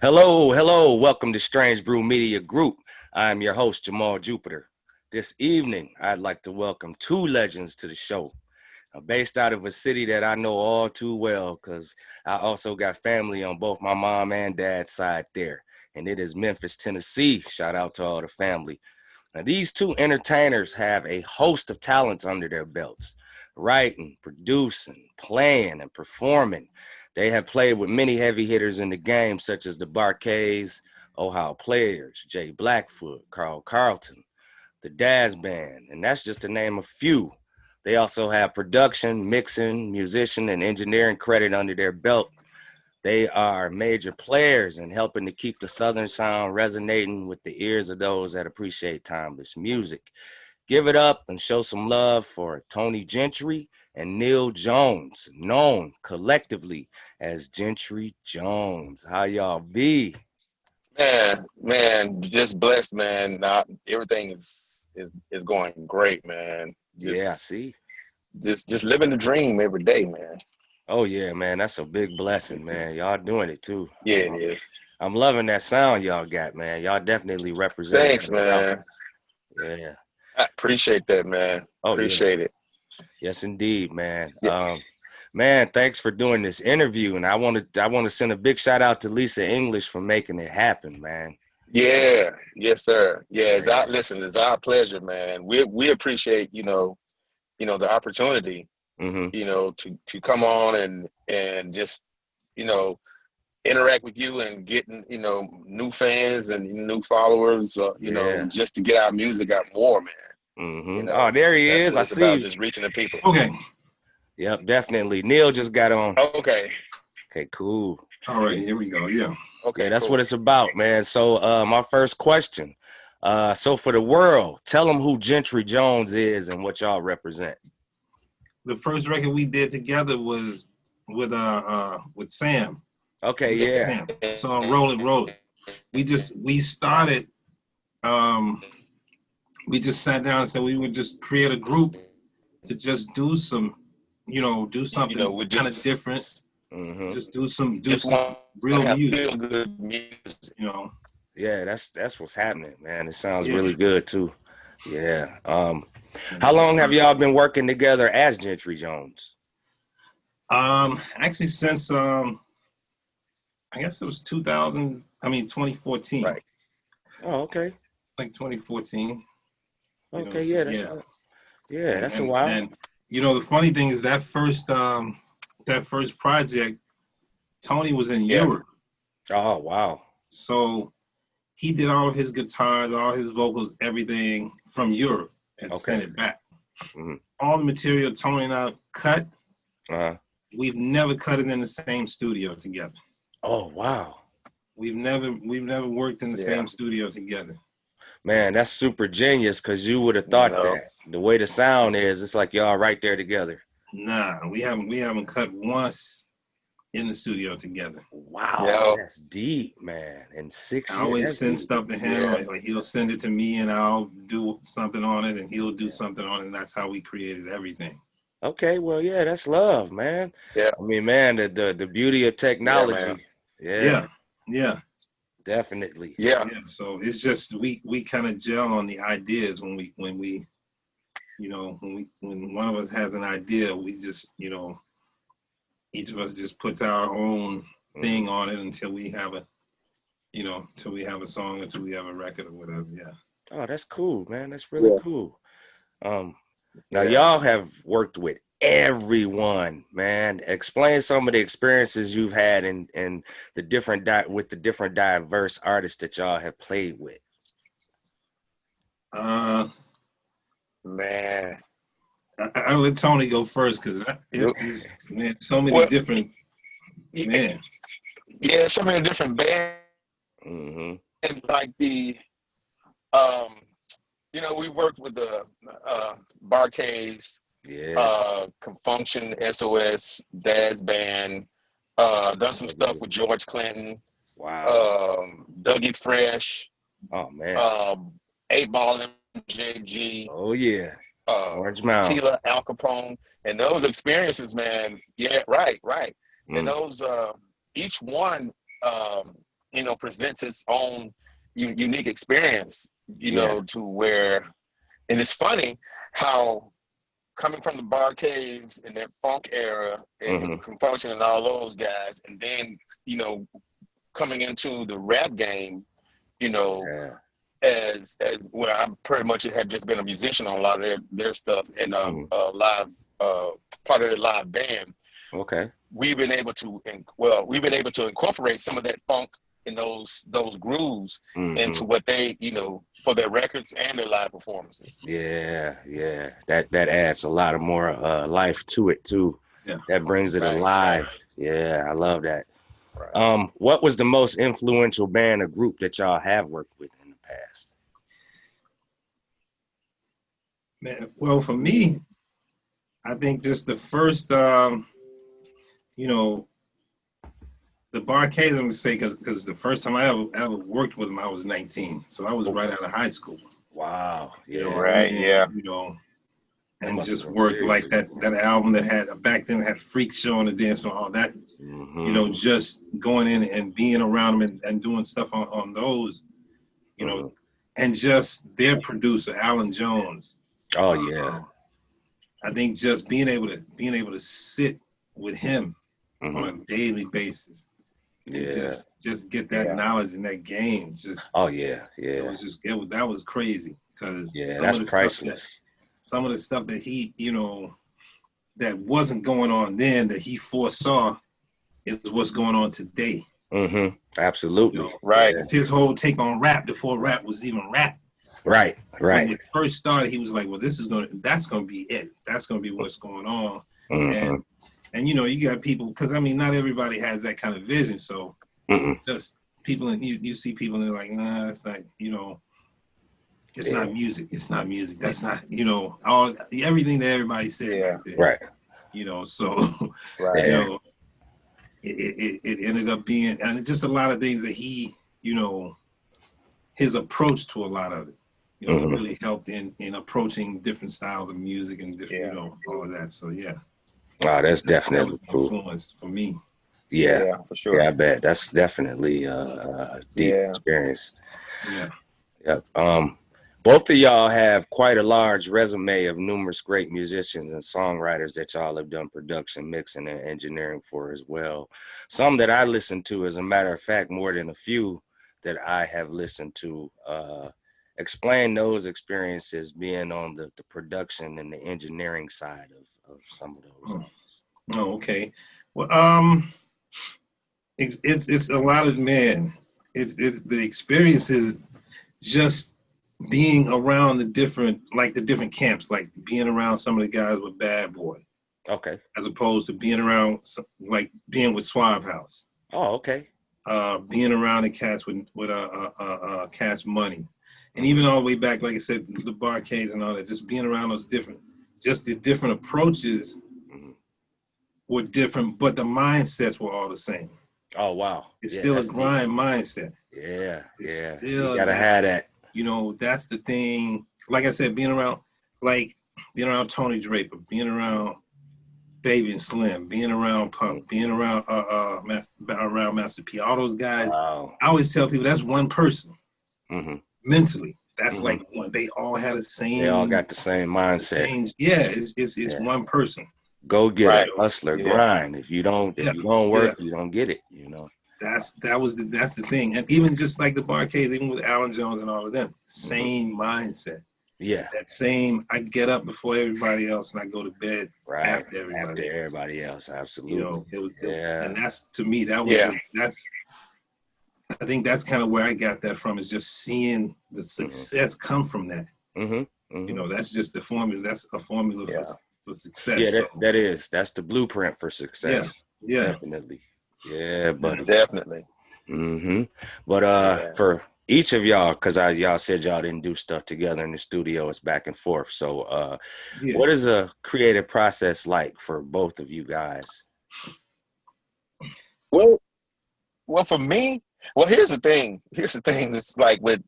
Hello, hello. Welcome to Strange Brew Media Group. I'm your host, Jamal Jupitur. This evening, I'd like to welcome two legends to the show. Based out of a city that I know all too well because I also got family on both my mom and dad's side there. And it is Memphis, Tennessee. Shout out to all the family. Now, these two entertainers have a host of talents under their belts, writing, producing, playing, and performing. They have played with many heavy hitters in the game, such as the Barkays, Ohio Players, Jay Blackfoot, Carl Carlton, the Daz Band, and that's just to name a few. They also have production, mixing, musician, and engineering credit under their belt. They are major players in helping to keep the Southern sound resonating with the ears of those that appreciate timeless music. Give it up and show some love for Tony Gentry and Neil Jones, known collectively as Gentry Jones. How y'all be? Man, just blessed, man. Everything is going great, man. Yeah, see? Just living the dream every day, man. Oh, yeah, man. That's a big blessing, man. Y'all doing it, too. Yeah, it is. I'm loving that sound y'all got, man. Y'all definitely representing Thanks, the South. man. Yeah. I appreciate that, man. Oh, Appreciate it. Yes, indeed, man. Yeah. Man, thanks for doing this interview. And I want to send a big shout out to Lisa English for making it happen, man. Yeah. Yes, sir. Yeah, it's our pleasure, man. We appreciate, the opportunity, Mm-hmm. to come on and just, interact with you and getting, new fans and new followers, just to get our music out more, man. Mm-hmm. Oh, there he is. What I it's see about, you. just reaching the people. Okay. Yep, definitely. Neil just got on. Okay. Okay, cool. All right, here we go. Yeah. Okay. Yeah, that's cool. what it's about, man. So my first question. So for the world, tell them who Gentry Jones is and what y'all represent. The first record we did together was with Sam. Okay, yeah. Sam. So Roll It. We started we just sat down and said we would just create a group to just do some, do something kind of different. Mm-hmm. Just do some real music. Feel good music. Yeah, that's what's happening, man. It sounds really good too. Yeah. How long have y'all been working together as Gentry Jones? Actually since I guess it was 2014. Right. Oh, okay. Like 2014. Okay, that's a while. And the funny thing is that first project, Tony was in Europe. Oh, wow. So he did all of his guitars, all his vocals, everything from Europe and sent it back. Mm-hmm. All the material Tony and I cut, we've never cut it in the same studio together. Oh, wow. We've never worked in the same studio together. Man, that's super genius because you would have thought that. The way the sound is, it's like y'all right there together. Nah, we haven't cut once in the studio together. Wow, that's deep, man. And 6 years. I always send stuff to him, or he'll send it to me, and I'll do something on it, and he'll do something on it, and that's how we created everything. Okay, well, yeah, that's love, man. Yeah. I mean, man, the beauty of technology. Yeah. Definitely. Yeah. So it's just we kind of gel on the ideas when one of us has an idea, we just each of us just puts our own thing on it until we have a song, until we have a record or whatever. Yeah. Oh, that's cool, man. That's really cool. Now y'all have worked with everyone, man. Explain some of the experiences you've had in the different diverse artists that y'all have played with. Man, I'll let Tony go first because it's so many different man. Yeah, so many different bands. Mm-hmm. And like we worked with the Barkays, Confunction, SOS, Daz Band, done some stuff with George Clinton. Wow. Dougie Fresh. Oh man. 8-Ball MJG. Oh yeah. Orange Mountain. Tila, Al Capone. And those experiences, man, right. And those each one presents its own unique experience, Yeah. to where, and it's funny how coming from the Barcades in that funk era and Confunction and all those guys, and then, coming into the rap game, Yeah. as where I'm pretty much had just been a musician on a lot of their stuff and a live part of their live band. Okay. We've been able to incorporate some of that funk and those grooves into what they, for their records and their live performances. Yeah, yeah. That adds a lot of more life to it too. Yeah. That brings it alive. Yeah, I love that. Right. What was the most influential band or group that y'all have worked with in the past? Man, well, for me, I think just the first, the Barcades, I'm gonna say, because the first time I ever worked with them, I was 19, so I was right out of high school. Wow. Yeah. Right. Yeah. And just worked like that album that had back then had Freak Show on the dance floor, all that. Just going in and being around them and doing stuff on those, and just their producer, Alan Jones. Oh yeah. I think just being able to sit with him on a daily basis. Yeah. Just get that knowledge in that game. Just that was crazy because that's priceless. Some of the stuff that he, that wasn't going on then that he foresaw is what's going on today. Absolutely. Right. His whole take on rap before rap was even rap. Right. When it first started, he was like, well, that's gonna be it. That's gonna be what's going on. And you got people, because I mean, not everybody has that kind of vision. So just people, and you see people and they're like, nah, that's not, it's not music. It's not music. That's not, everything that everybody said back then. Right. So it ended up being, and it's just a lot of things that he, his approach to a lot of it, really helped in approaching different styles of music and different, all of that. So Oh, that's definitely that was influence for me. Yeah, for sure. Yeah, I bet that's definitely a deep experience. Yeah. Both of y'all have quite a large resume of numerous great musicians and songwriters that y'all have done production, mixing, and engineering for as well. Some that I listen to, as a matter of fact, more than a few that I have listened to. Explain those experiences being on the production and the engineering side of some of those. Oh, okay. Well, it's a lot of, it's the experiences just being around the different camps, like being around some of the guys with Bad Boy. Okay. As opposed to being around, like being with Suave House. Oh, okay. Being around the cats with Cash Money. And even all the way back, like I said, the Barcades and all that, just being around those the different approaches were different, but the mindsets were all the same. Oh, wow. It's still a grind mindset. Yeah, It's you still gotta have that. That's the thing. Like I said, being around Tony Draper, being around Baby and Slim, being around Puff, being around Master P, all those guys. Wow. I always tell people that's one person. Mentally, that's like one. They all had the same. They all got the same mindset. It's one person. Go get it, hustler, grind. If you don't work, you don't get it. That's the thing. And even just like the Barcades, even with Alan Jones and all of them, same mindset. Yeah. That same, I get up before everybody else and I go to bed after everybody else. Absolutely. And that's, to me, I think that's kind of where I got that from, is just seeing the success come from that. That's just the formula. That's a formula for success. Yeah, that's the blueprint for success. Yeah. Definitely. Yeah, buddy. Definitely. But for each of y'all, because y'all said y'all didn't do stuff together in the studio, it's back and forth. So what is a creative process like for both of you guys? Well, for me, here's the thing. It's like with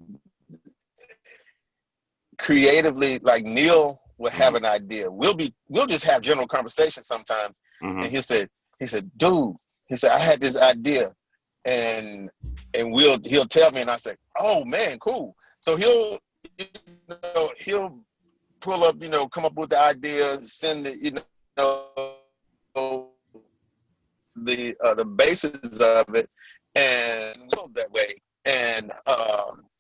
creatively, like Neil will have an idea. We'll just have general conversation sometimes. And he said, dude, I had this idea. and he'll tell me, and I say, oh man, cool. So he'll pull up, come up with the ideas, send it, the basis of it, and go that way. And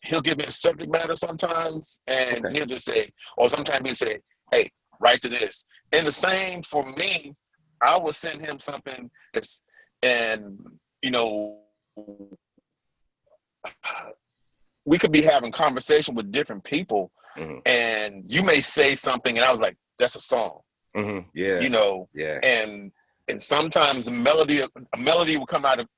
he'll give me a subject matter sometimes, and Okay. he'll just say, or sometimes he'll say, hey, write to this. And the same for me, I will send him something that's, and we could be having conversation with different people, and you may say something, and I was like, that's a song. Yeah. Yeah. And sometimes a melody will come out of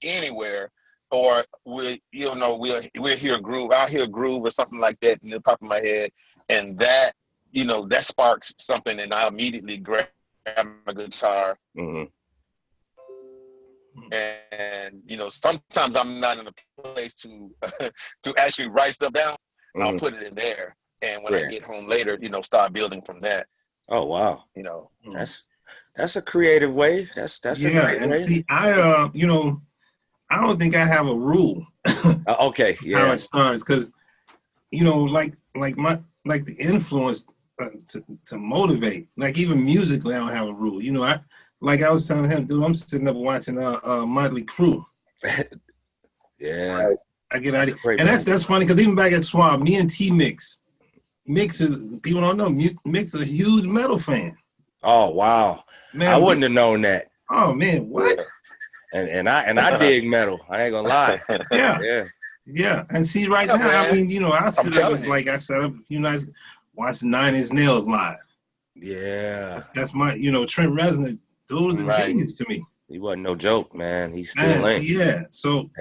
anywhere, or we'll hear a groove. I'll hear a groove or something like that, and it'll pop in my head, and that that sparks something, and I immediately grab my guitar. And sometimes I'm not in a place to to actually write stuff down. I'll put it in there, and when I get home later, start building from that. Oh wow, that's a creative way. That's a great way. See, I don't think I have a rule. Okay, yeah. How it starts, because like the influence to motivate. Like even musically, I don't have a rule. I was telling him, dude, I'm sitting up watching Motley Crue. Yeah, I get out of it, and that's funny, because even back at Swab, me and Mix is, people don't know, Mix is a huge metal fan. Oh wow, man, I wouldn't have known that. Oh man, what? And I dig metal. I ain't gonna lie. Yeah. And see, right now, man. I mean, I sit up like I set up a few nights, watch 9 Inch Nails live. Yeah, that's my, Trent Reznor. Those are genius to me. He wasn't no joke, man. He still ain't. Yeah. So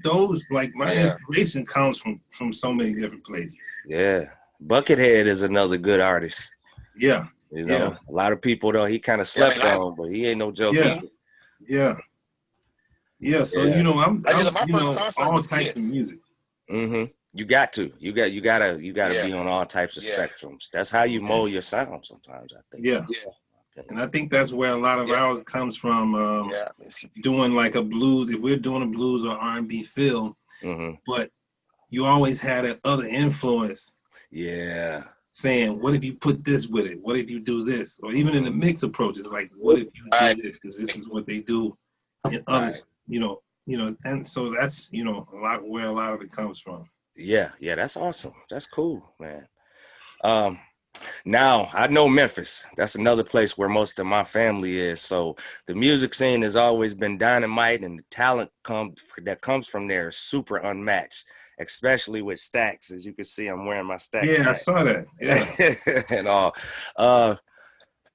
those, like, my inspiration comes from so many different places. Yeah. Buckethead is another good artist. Yeah. A lot of people though, he kind of slept on, but he ain't no joke. Yeah. So I'm all types of music. You got to be on all types of spectrums. That's how you mold your sound sometimes, I think. Yeah. And I think that's where a lot of ours comes from. Doing like a blues, if we're doing a blues or R&B feel, but you always had that other influence. Yeah. Saying, what if you put this with it? What if you do this? Or even in the mix approach, it's like, what if you do this? Because this is what they do in others, and so that's, a lot where a lot of it comes from. Yeah, that's awesome. That's cool, man. Now I know Memphis. That's another place where most of my family is. So the music scene has always been dynamite, and the talent that comes from there is super unmatched, especially with Stax. As you can see, I'm wearing my Stax. Yeah, I saw that. Yeah. And all.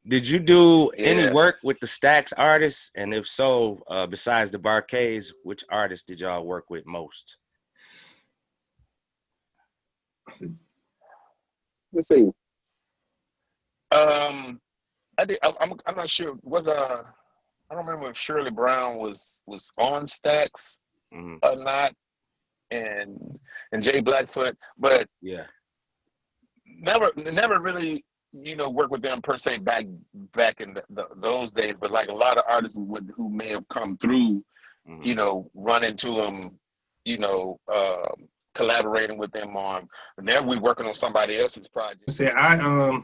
Did you do any work with the Stax artists? And if so, besides the Barcades, which artists did y'all work with most? Let's see. I did. I'm not sure. I don't remember if Shirley Brown was on Stax or not, and Jay Blackfoot, but never really work with them per se back in those days. But like a lot of artists who may have come through, run into them, collaborating with them on. And now we're working on somebody else's project. Say a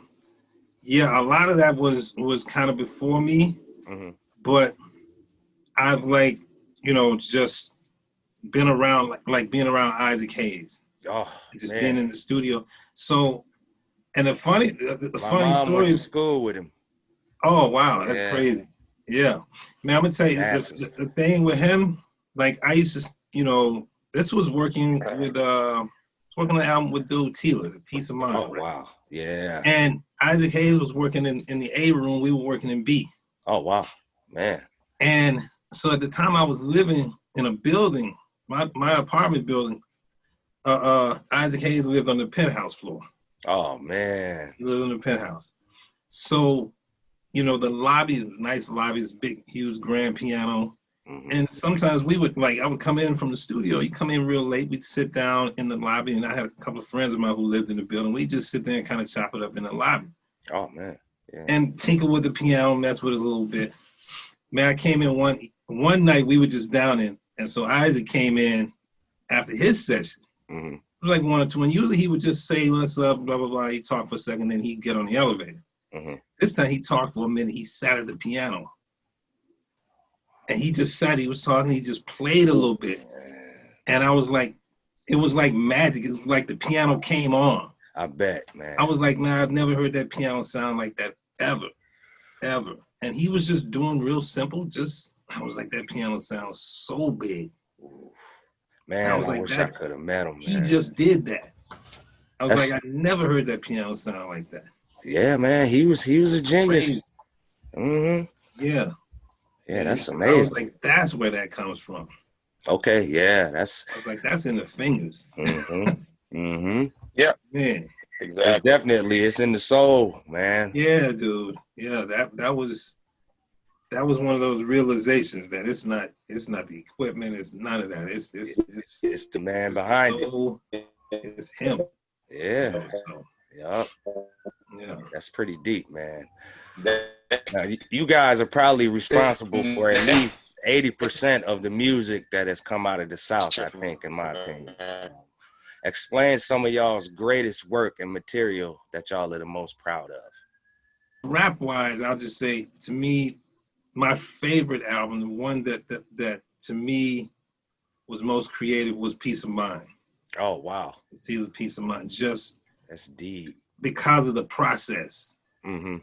lot of that was kind of before me, but I've just been around like being around Isaac Hayes. Oh, just being in the studio. So, and the funny mom story. Went to school with him. Oh wow, that's crazy. Yeah, man, I'm gonna tell you the thing with him. Like I used to, this was working with working on the album with dude Tila, The Peace of Mind. Oh wow, yeah. And Isaac Hayes was working in the A room. We were working in B. Oh wow, man. And so at the time I was living in a building, my apartment building. Isaac Hayes lived on the penthouse floor. Oh man, he lived on the penthouse. So, the lobby, nice lobbies, big, huge, grand piano. And sometimes I would come in from the studio. You come in real late. We'd sit down in the lobby, and I had a couple of friends of mine who lived in the building. We just sit there and kind of chop it up in the lobby. Oh man, yeah. And tinker with the piano, mess with it a little bit. Man, I came in one night. We were just down in, And so Isaac came in after his session. Mm-hmm. It was like 1 or 2. And usually he would just say, what's up, blah, blah, blah. He'd talk for a second, then he'd get on the elevator. Mm-hmm. This time he talked for a minute. He sat at the piano. And he just sat, he was talking, he just played a little bit. And I was like, it was like magic. It was like the piano came on. I bet, man. I was like, man, I've never heard that piano sound like that ever. And he was just doing real simple. I was like, that piano sounds so big. Man, I wish I could have met him, man. He just did that. I was like, I never heard that piano sound like that. Yeah, man. He was a genius. Mm-hmm. Yeah. Yeah, that's amazing. I was like, that's where that comes from. Okay, yeah, I was like, that's in the fingers. Mm-hmm. Mm-hmm. Yeah. Man. Exactly. It's in the soul, man. Yeah, dude. Yeah, that was one of those realizations that it's not the equipment, it's none of that. It's the man behind it. It's him. Yeah. Yeah. That's pretty deep, man. Now, you guys are probably responsible for at least 80% of the music that has come out of the South, I think, in my opinion. Explain some of y'all's greatest work and material that y'all are the most proud of. Rap-wise, I'll just say, to me, my favorite album, the one that to me was most creative, was Peace of Mind. Oh, wow. It's Peace of Mind. That's deep. Because of the process. Mm-hmm.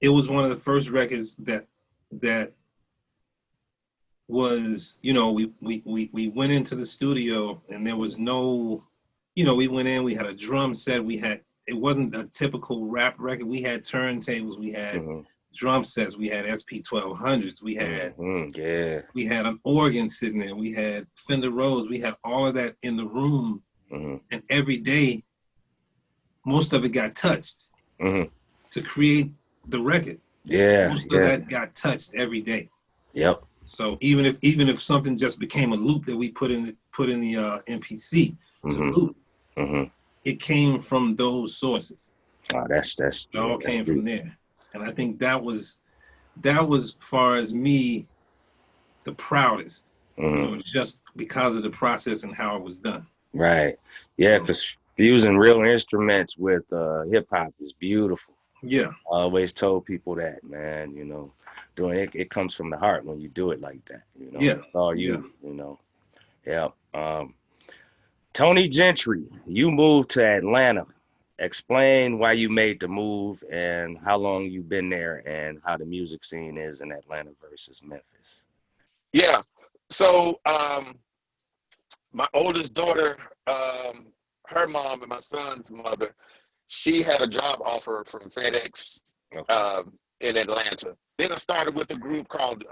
It was one of the first records that was, we went into the studio and there was no, we went in, we had a drum set, it wasn't a typical rap record. We had turntables, we had drum sets, we had SP-1200s, we had we had an organ sitting there, we had Fender Rhodes, we had all of that in the room, and every day, most of it got touched to create the record. Most of that got touched every day. Yep. So even if something just became a loop that we put in the MPC to loop, it came from those sources. Oh, it all came from there. And I think that was far as me the proudest, just because of the process and how it was done. Right. Yeah, because using real instruments with hip hop is beautiful. Yeah. I always told people that, man, doing it comes from the heart when you do it like that. Yeah. It's all you, Yeah. Tony Gentry, you moved to Atlanta. Explain why you made the move and how long you've been there and how the music scene is in Atlanta versus Memphis. Yeah. So my oldest daughter, her mom and my son's mother, she had a job offer from FedEx in Atlanta. Then I started with a group called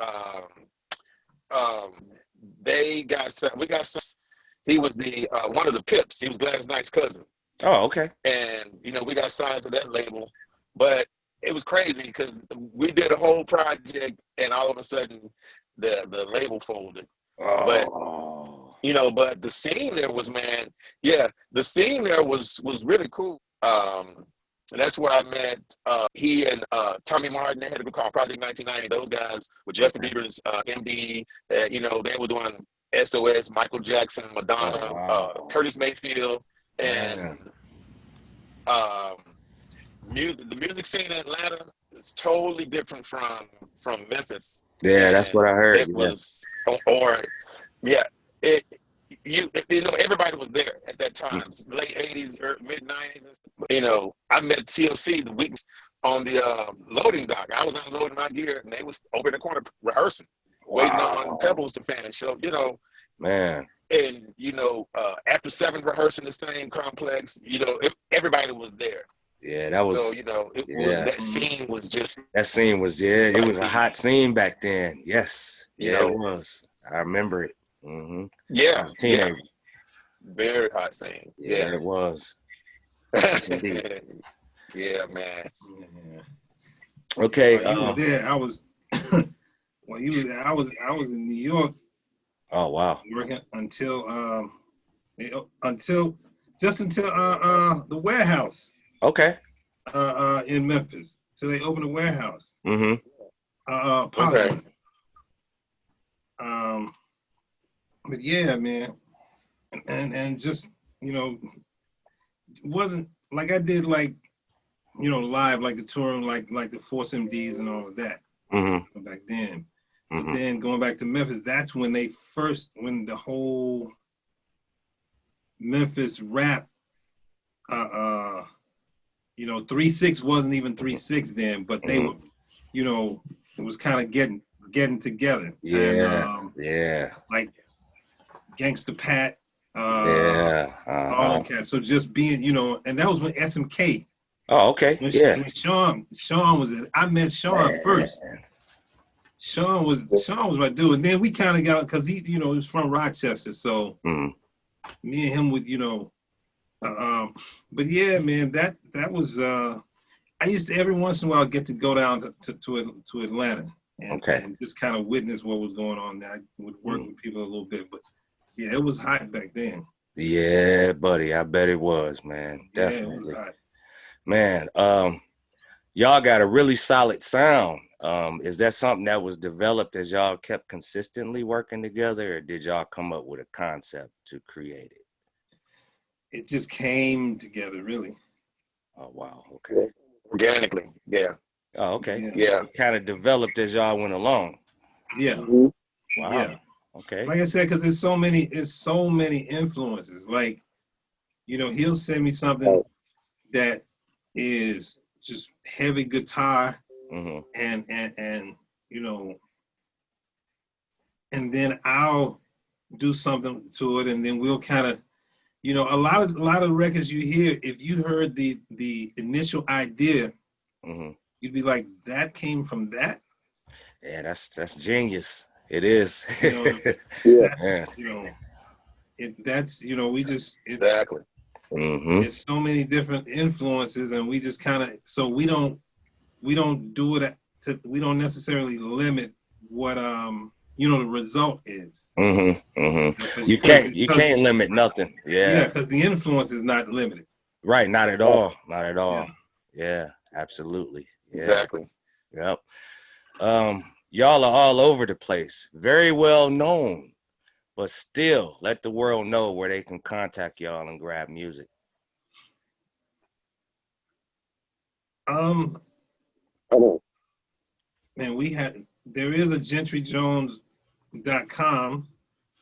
he was the one of the Pips. He was Gladys Knight's cousin. Oh, okay. And we got signed to that label, but it was crazy because we did a whole project, and all of a sudden, the label folded. Oh. But the scene there was, the scene there was really cool. And that's where I met he and Tommy Martin. They had a group called Project 1990. Those guys with Justin Bieber's MD. They were doing SOS, Michael Jackson, Madonna, Curtis Mayfield, and the music scene in Atlanta is totally different from Memphis. Yeah, that's what I heard. It was, everybody was there at that time. Late 80s, mid 90s. I met TLC the weeks on the loading dock. I was unloading my gear, and they was over in the corner rehearsing, waiting on Pebbles to finish. So, man. And, after 7 rehearsing the same complex, everybody was there. Yeah, that was. So, that scene was just. That scene was, it was a hot scene back then. Yes. Yeah, it was. I remember it. Mm-hmm. Yeah. Teenager. Yeah. Very hot scene. Yeah, it was. Indeed. Yeah, man. Okay. You were there. I was. Well, you were there. I was in New York. Oh wow. Working until the warehouse. Okay. In Memphis, so they opened a warehouse. Mm-hmm. Okay. But yeah, man, and just, you know, it wasn't like I did like, you know, live, like the touring, like the Force MDs and all of that back then. But then going back to Memphis, that's when when the whole Memphis rap, you know, 3-6 wasn't even 3-6 then, but they were, you know, it was kind of getting together. Yeah, and, like Gangsta Pat, all all the cats. So just being, you know, and that was when SMK. Oh, okay. When Yeah. Sean was I met Sean first. Sean was my dude, and then we kind of got, because he, you know, he was from Rochester, so me and him would, you know, but yeah, man, that was I used to every once in a while get to go down to Atlanta and just kind of witness what was going on there. I would work with people a little bit, but yeah, it was hot back then. Yeah, buddy, I bet it was, man. Definitely. Yeah, it was hot. Man, y'all got a really solid sound. Is that something that was developed as y'all kept consistently working together, or did y'all come up with a concept to create it? It just came together, really. Oh, wow. Okay. Organically, yeah. Oh, okay. Yeah. Kind of developed as y'all went along. Yeah. Wow. Yeah. Okay. Like I said, because there's so many influences. Like, you know, he'll send me something that is just heavy guitar and you know, and then I'll do something to it, and then we'll kind of, you know, a lot of records you hear, if you heard the initial idea, you'd be like, that came from that. Yeah, that's genius. It is. You know, that's, you know, that's, you know, we just exactly. There's so many different influences, and we just kind of, so we don't do it we don't necessarily limit what you know, the result is. You can't limit nothing. Yeah, because the influence is not limited. Right, not at all. Not at all. Yeah, absolutely. Yeah. Exactly. Yep. Y'all are all over the place. Very well known, but still let the world know where they can contact y'all and grab music. Man, there is a gentryjones.com,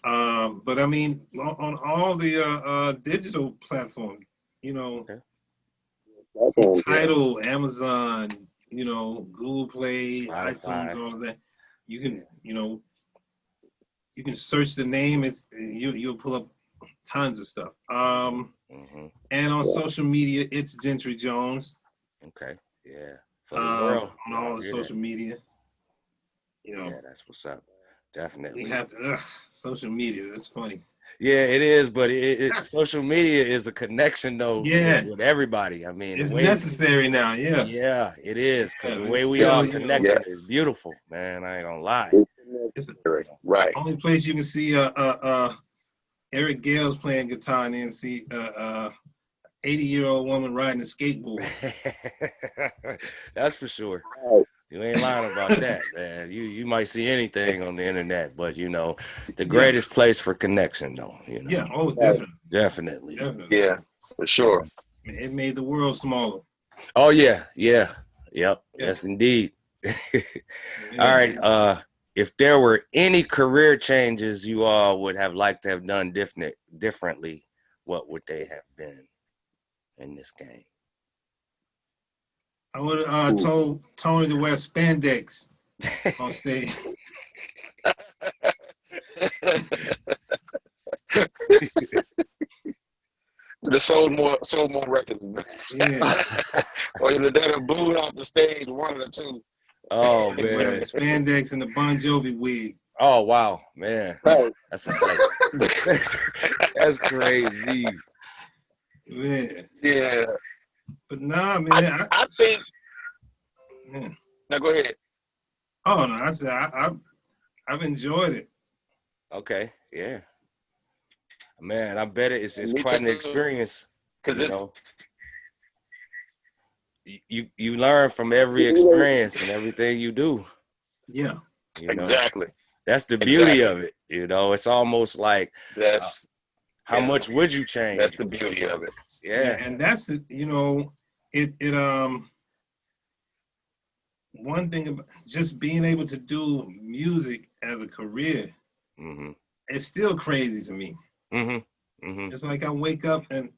but I mean, on all the digital platforms, you know, Tidal, Amazon, you know, Google Play, iTunes, all of that. You can, you know, you can search the name. You'll pull up tons of stuff. And on social media, it's Gentry Jones. Okay. Yeah. For the world. On all the social media. You know. Yeah, that's what's up. Definitely. We have to social media. That's funny. Yeah, it is, but social media is a connection though. Yeah. With everybody. I mean, it's necessary now. Yeah. Yeah, it is, because the way we all connected is beautiful, man. I ain't gonna lie. It's right. Only place you can see Eric Gale's playing guitar and then see 80-year-old woman riding a skateboard. That's for sure. You ain't lying about that, man. You might see anything on the internet, but you know, the greatest place for connection, though. You know. Yeah. Oh, definitely. Yeah, for sure. It made the world smaller. Oh yeah. Yep. Yes, indeed. All right. If there were any career changes you all would have liked to have done differently, what would they have been in this game? I would have told Tony to wear spandex on stage. They sold more records. Yeah. Or they'd have booed off the stage, one of the two. Oh man. Spandex and the Bon Jovi wig. Oh wow, man. That's a sight. That's crazy. Yeah. But nah, man. I think. Yeah. Now go ahead. Oh no, I said I've enjoyed it. Okay, yeah. Man, I bet it's quite an experience. You know, you learn from every experience and everything you do. Yeah. You know? Exactly. That's the beauty of it. You know, it's almost like that's how much would you change? That's the beauty of it. Yeah. And that's it. You know, one thing about just being able to do music as a career, it's still crazy to me. It's like I wake up and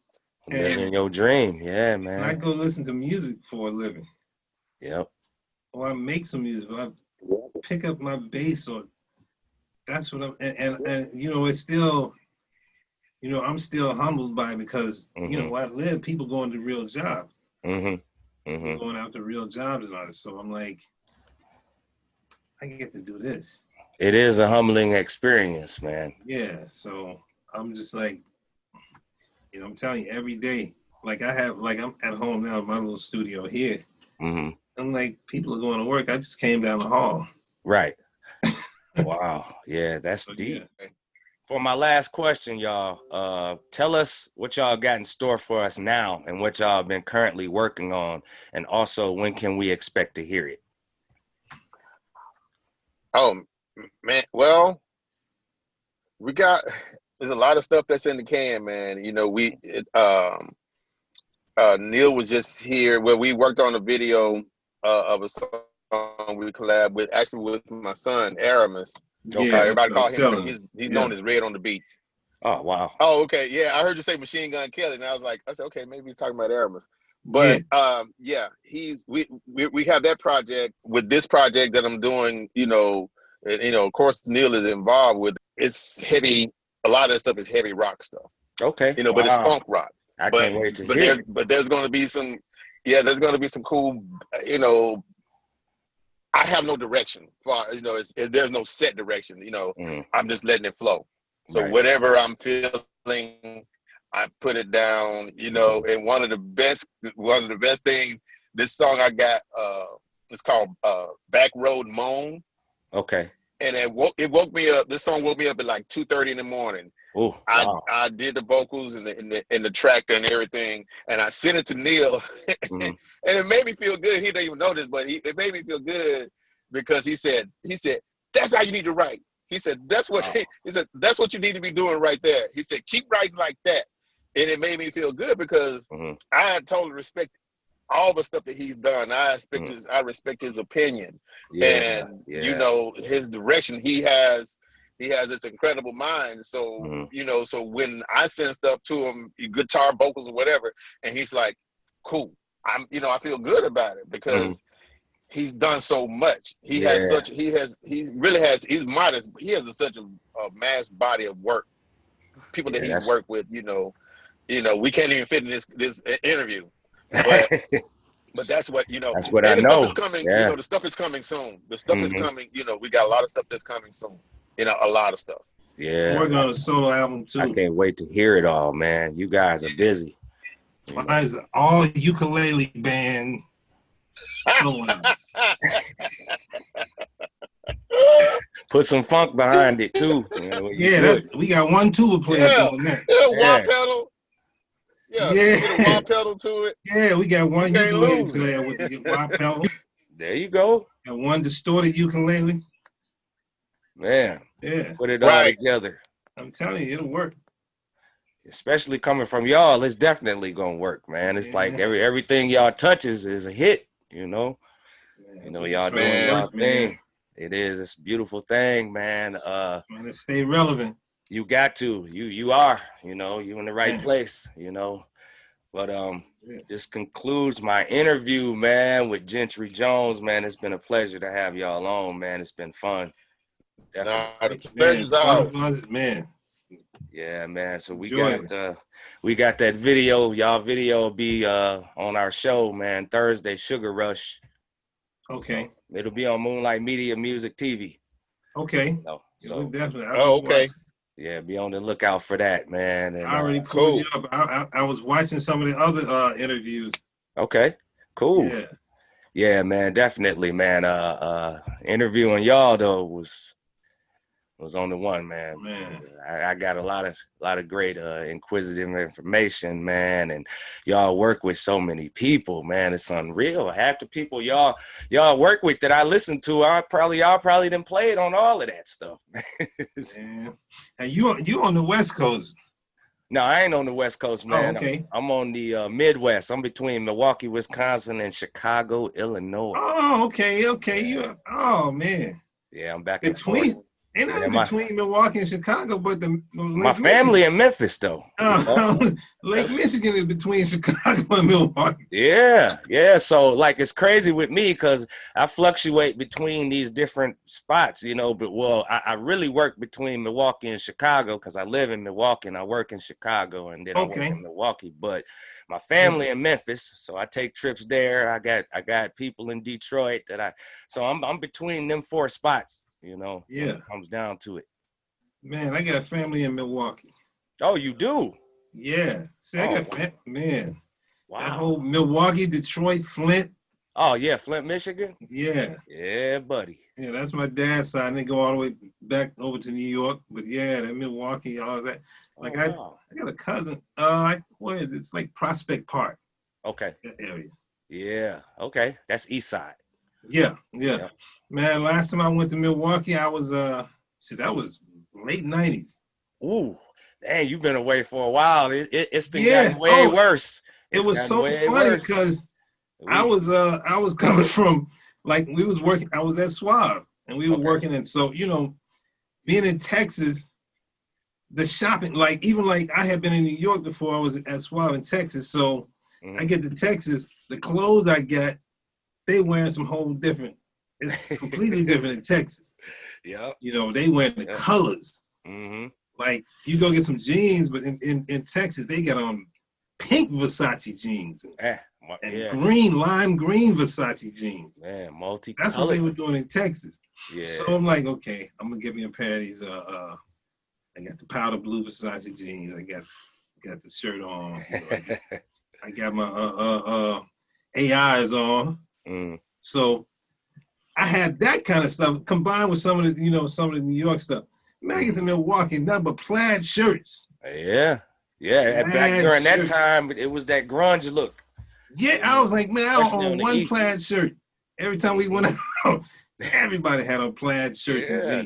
living your dream. Yeah, man. I go listen to music for a living. Yep. Or I make some music, or I pick up my bass, or that's what I'm, and you know, it's still, you know, I'm still humbled by it because, you know, where I live, people going to real jobs. Going out to real jobs and all this. So I'm like, I get to do this. It is a humbling experience, man. Yeah. So I'm just like, you know, I'm telling you, every day, like I'm at home now in my little studio here. I'm like, people are going to work. I just came down the hall. Right. Wow. Yeah, that's so deep. Yeah. For my last question, y'all, tell us what y'all got in store for us now and what y'all been currently working on. And also, when can we expect to hear it? Oh, man. Well, there's a lot of stuff that's in the can, man. You know, Neil was just here where we worked on a video of a song we collab with my son, Aramis. Okay. Everybody call him, he's known as Red on the Beats. Oh, wow. Oh, okay. Yeah, I heard you say Machine Gun Kelly, and I said, okay, maybe he's talking about Aramis. But we have that project. With this project that I'm doing, you know, of course Neil is involved with. It's heavy. A lot of that stuff is heavy rock stuff. Okay. You know, but it's funk rock. I can't wait to hear it. But there's going to be some, there's going to be some cool, you know. I have no direction for, you know, there's no set direction, you know. I'm just letting it flow. So whatever I'm feeling, I put it down, you know. And one of the best things, this song I got, it's called Back Road Moan. Okay. And it woke me up. This song woke me up at like 2:30 in the morning. Oh, wow. I did the vocals and the track and everything, and I sent it to Neil, and it made me feel good. He didn't even know this, but it made me feel good because he said that's how you need to write. He said that's what he said that's what you need to be doing right there. He said keep writing like that, and it made me feel good because I totally respect all the stuff that he's done. I respect his opinion, and you know his direction. He has this incredible mind. So you know, so when I send stuff to him, guitar, vocals, or whatever, and he's like, "Cool," I feel good about it because he's done so much. He's modest, but he has such a mass body of work. People that he's worked with, you know, we can't even fit in this interview. But that's what, you know. That's what I know. Stuff is coming, you know, the stuff is coming soon. The stuff is coming, you know, we got a lot of stuff that's coming soon. You know, a lot of stuff. Yeah. I'm working on a solo album too. I can't wait to hear it all, man. You guys are busy. Mine's all ukulele band solo album. Put some funk behind it too. You know, we got one tuba player doing that. Wah pedal. Get a wah pedal to it. Yeah, we got one ukulele player with the wah pedal. There you go. And one distorted ukulele. Man, put it all together. I'm telling you, it'll work. Especially coming from y'all, it's definitely gonna work, man. It's like everything y'all touches is a hit, you know. You know, y'all doing y'all thing. It is. It's a beautiful thing, man. Man, stay relevant. You got to. You are. You know, you in the right place. You know. But this concludes my interview, man, with Gentry Jones. Man, it's been a pleasure to have y'all on, man. It's been fun. The pleasure's ours, man. Yeah, man. So we got that video. Y'all video will be on our show, man. Thursday, Sugar Rush. Okay. So it'll be on Moonlight Media Music TV. Okay. So definitely. Okay. Yeah, be on the lookout for that, man. And, I already pulled you up. I was watching some of the other interviews. Okay. Cool. Yeah, man. Definitely, man. Interviewing y'all though was was on the one, man. Man. I got a lot of great inquisitive information, man, and y'all work with so many people, man. It's unreal. Half the people y'all work with that I listen to, y'all probably done played on all of that stuff. Man. And you on the West Coast? No, I ain't on the West Coast, man. Oh, okay. I'm on the Midwest. I'm between Milwaukee, Wisconsin, and Chicago, Illinois. Oh, okay. Oh man. Yeah, I'm back between. Ain't nothing between Milwaukee and Chicago, but my family in Memphis, though. Lake Michigan is between Chicago and Milwaukee. Yeah. So, like, it's crazy with me because I fluctuate between these different spots, But, I really work between Milwaukee and Chicago because I live in Milwaukee and I work in Chicago, and then I work in Milwaukee. But my family in Memphis, so I take trips there. I got people in Detroit so I'm between them 4 spots. When it comes down to it. Man, I got a family in Milwaukee. Oh, you do? Yeah. See, I got man. Wow. That whole Milwaukee, Detroit, Flint. Oh yeah, Flint, Michigan. Yeah. Yeah, buddy. Yeah, that's my dad's side. And they go all the way back over to New York. But yeah, that Milwaukee, all that. Like I got a cousin. Where is it? It's like Prospect Park. Okay. That area. Yeah. Okay. That's East Side. Yeah. Man, last time I went to Milwaukee, I was that was late 90s. Ooh, dang, you've been away for a while. It's gotten way worse. It was so funny because I was coming from, like, we was working, I was at Suave and we were working, and so being in Texas, the shopping, like, even like I had been in New York before I was at Suave in Texas, so I get to Texas, the clothes I got, they wearing some whole different. It's completely different in Texas. Yeah. They wear the colors. Mm-hmm. Like, you go get some jeans, but in Texas, they got on pink Versace jeans and lime green Versace jeans. Man, multi. That's what they were doing in Texas. Yeah. So I'm like, okay, I'm gonna get me a pair of these. I got the powder blue Versace jeans. I got the shirt on. I got my AIs on. Mm. So I had that kind of stuff combined with some of the New York stuff. Man, I get to Milwaukee, nothing but plaid shirts. Yeah. Back during that time, it was that grunge look. Yeah, I was like, man, I was on one plaid shirt. Every time we went out, everybody had on plaid shirts and jeans.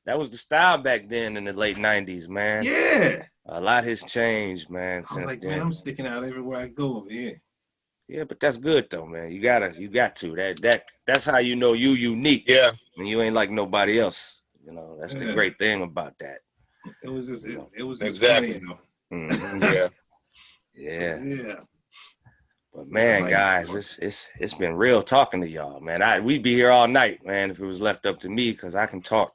That was the style back then in the late 90s, man. Yeah. A lot has changed, man, I was like, man, I'm sticking out everywhere I go over here. Yeah, but that's good though, man. You got to. That's how you know you unique. Yeah. And you ain't like nobody else. That's the great thing about that. It was just it was just exactly. funny, Mm-hmm. Yeah. But man, guys, it's been real talking to y'all, man. We'd be here all night, man, if it was left up to me, because I can talk.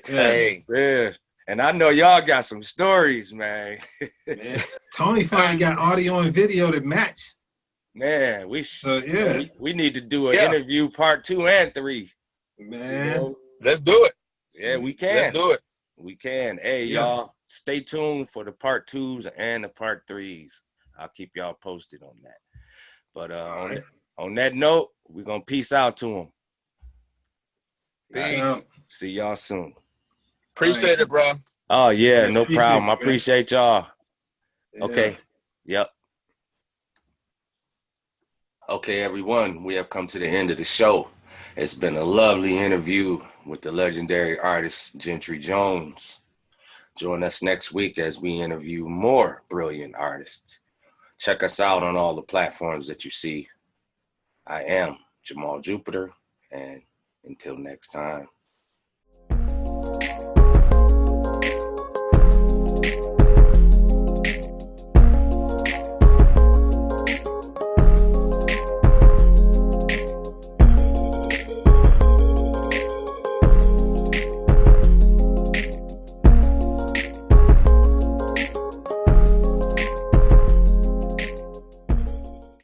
Hey. Yeah. And I know y'all got some stories, man. Man, Tony finally got audio and video that match. Man, we need to do an interview part 2 and 3. Man, let's do it. Yeah, we can. Let's do it. We can. Hey, y'all, stay tuned for the part 2s and the part 3s. I'll keep y'all posted on that. But on that note, we're gonna peace out to them. Peace. See y'all soon. Appreciate it, bro. Oh yeah, no problem. I appreciate y'all. Yeah. Okay. Yep. Okay, everyone, we have come to the end of the show. It's been a lovely interview with the legendary artist Gentry Jones. Join us next week as we interview more brilliant artists. Check us out on all the platforms that you see. I am Jamal Jupitur, and until next time.